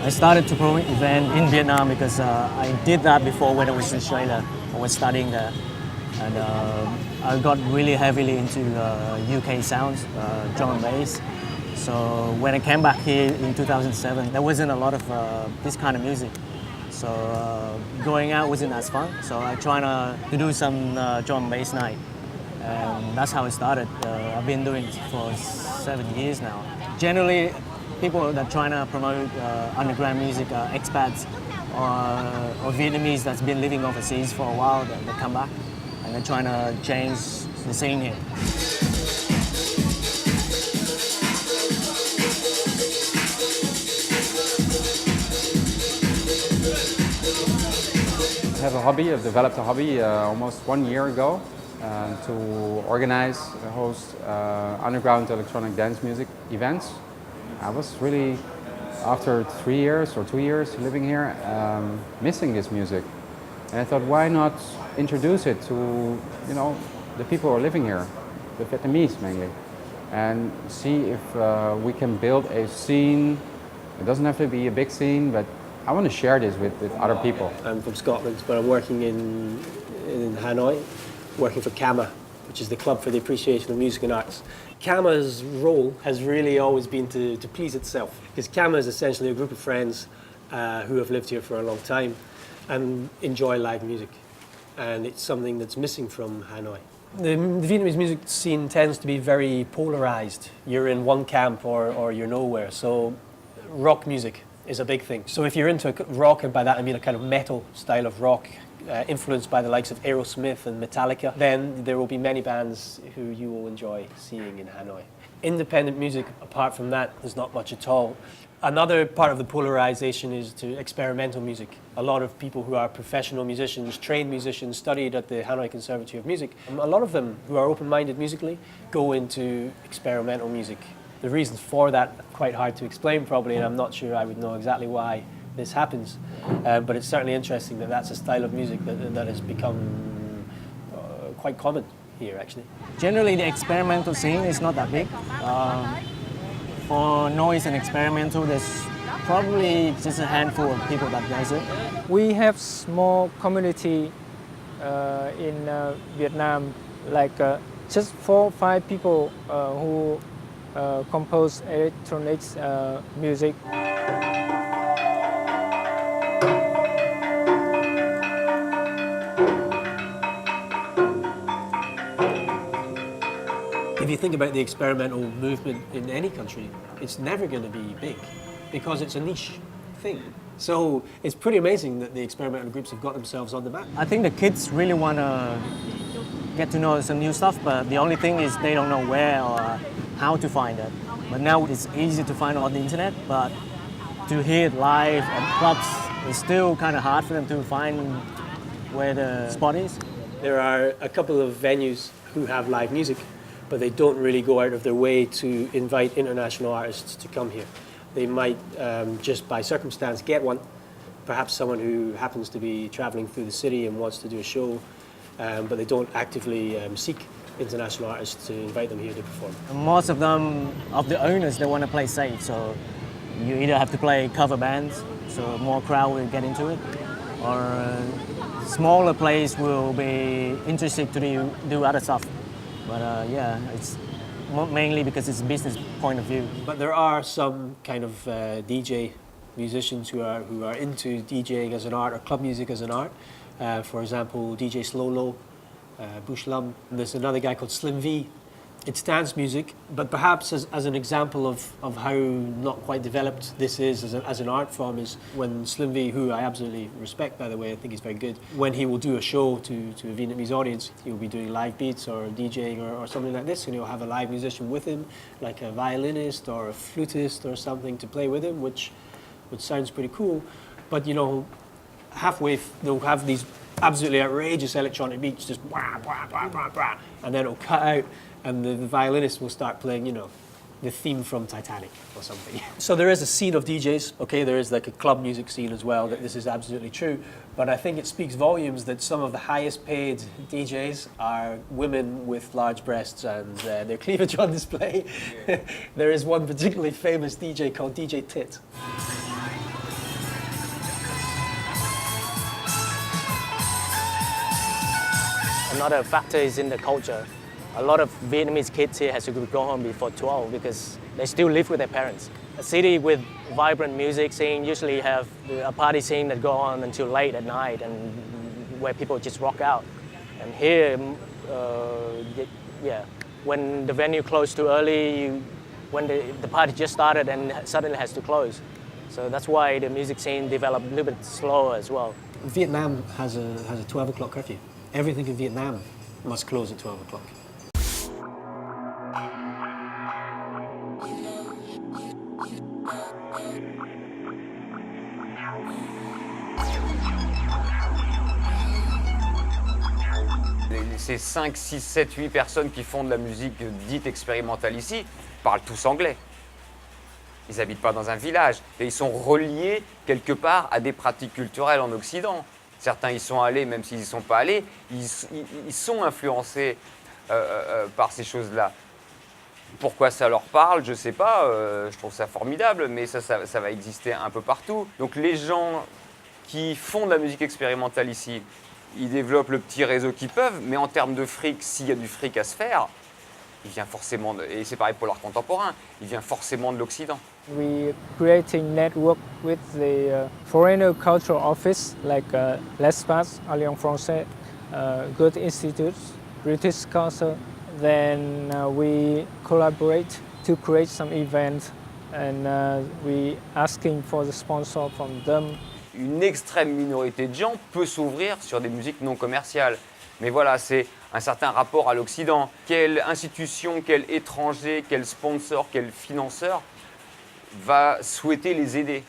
I started to promote event in Vietnam because I did that before when I was in Australia. I was studying there, and I got really heavily into UK sounds, drum and bass. So when I came back here in 2007, there wasn't a lot of this kind of music. So going out wasn't as fun. So I tried to do some drum and bass night, and that's how it started. I've been doing it for 7 years now. Generally, people that are trying to promote underground music are expats or Vietnamese that's been living overseas for a while. They come back and they're trying to change the scene here. I have a hobby. I've developed a hobby almost 1 year ago to organize, host underground electronic dance music events. I was really, after 3 years or 2 years living here, missing this music. And I thought, why not introduce it to, the people who are living here, the Vietnamese mainly, and see if we can build a scene. It doesn't have to be a big scene, but I want to share this with other people. I'm from Scotland, but I'm working in Hanoi, working for CAMA, which is the Club for the Appreciation of Music and Arts. CAMA's role has really always been to please itself, because CAMA is essentially a group of friends who have lived here for a long time and enjoy live music. And it's something that's missing from Hanoi. The Vietnamese music scene tends to be very polarized. You're in one camp or you're nowhere. So rock music is a big thing. So if you're into rock, and by that I mean a kind of metal style of rock, influenced by the likes of Aerosmith and Metallica, then there will be many bands who you will enjoy seeing in Hanoi. Independent music, apart from that, there's not much at all. Another part of the polarization is to experimental music. A lot of people who are professional musicians, trained musicians, studied at the Hanoi Conservatory of Music, a lot of them who are open-minded musically go into experimental music. The reasons for that are quite hard to explain probably, and I'm not sure I would know exactly why this happens. But it's certainly interesting that that's a style of music that has become quite common here, actually. Generally, the experimental scene is not that big. For noise and experimental, there's probably just a handful of people that does it. We have small community in Vietnam, like just 4 or 5 people who compose electronics music. If you think about the experimental movement in any country, it's never going to be big because it's a niche thing. So it's pretty amazing that the experimental groups have got themselves on the map. I think the kids really want to get to know some new stuff, but the only thing is they don't know where or how to find it. But now it's easy to find it on the internet, but to hear it live at clubs, it's still kind of hard for them to find where the spot is. There are a couple of venues who have live music, but they don't really go out of their way to invite international artists to come here. They might just by circumstance get one, perhaps someone who happens to be traveling through the city and wants to do a show, but they don't actively seek international artists to invite them here to perform. Most of them, of the owners, they want to play safe, so you either have to play cover bands, so more crowd will get into it, or smaller place will be interested to do other stuff. But yeah, it's mainly because it's a business point of view. But there are some kind of DJ musicians who are into DJing as an art or club music as an art. For example, DJ Slolo, Bush Lum. There's another guy called Slim V. It's dance music, but perhaps as an example of how not quite developed this is as an art form is when Slim V, who I absolutely respect by the way, I think he's very good, when he will do a show to a Vietnamese audience, he'll be doing live beats or DJing or something like this, and he'll have a live musician with him, like a violinist or a flutist or something to play with him, which sounds pretty cool. But halfway they'll have these absolutely outrageous electronic beats, just wah, wah, wah, wah, wah, and then it'll cut out and the violinist will start playing, the theme from Titanic or something. So there is a scene of DJs, okay, there is like a club music scene as well, that this is absolutely true, but I think it speaks volumes that some of the highest paid DJs are women with large breasts and their cleavage on display. There is one particularly famous DJ called DJ Tit. Another factor is in the culture. A lot of Vietnamese kids here has to go home before 12 because they still live with their parents. A city with vibrant music scene usually have a party scene that go on until late at night and where people just rock out. And here, yeah, when the venue closed too early, when the party just started and suddenly has to close. So that's why the music scene developed a little bit slower as well. Vietnam has a 12 o'clock curfew. Everything in Vietnam must close at 12 o'clock. Ces 5, 6, 7, 8 personnes qui font de la musique dite expérimentale ici parlent tous anglais. Ils n'habitent pas dans un village et ils sont reliés quelque part à des pratiques culturelles en Occident. Certains y sont allés, même s'ils n'y sont pas allés, ils sont influencés par ces choses-là. Pourquoi ça leur parle, je ne sais pas, je trouve ça formidable, mais ça va exister un peu partout. Donc les gens qui font de la musique expérimentale ici, ils développent le petit réseau qu'ils peuvent, mais en termes de fric, s'il y a du fric à se faire, il vient forcément, et c'est pareil pour l'art contemporain, il vient forcément de l'Occident. We creating network with the foreigner cultural office like l'Espace Alliance Française, Goethe Institute, British Council. Then we collaborate to create some events and we asking for the sponsor from them. Une extrême minorité de gens peut s'ouvrir sur des musiques non commerciales. Mais voilà, c'est un certain rapport à l'Occident. Quelle institution, quel étranger, quel sponsor, quel financeur va souhaiter les aider ?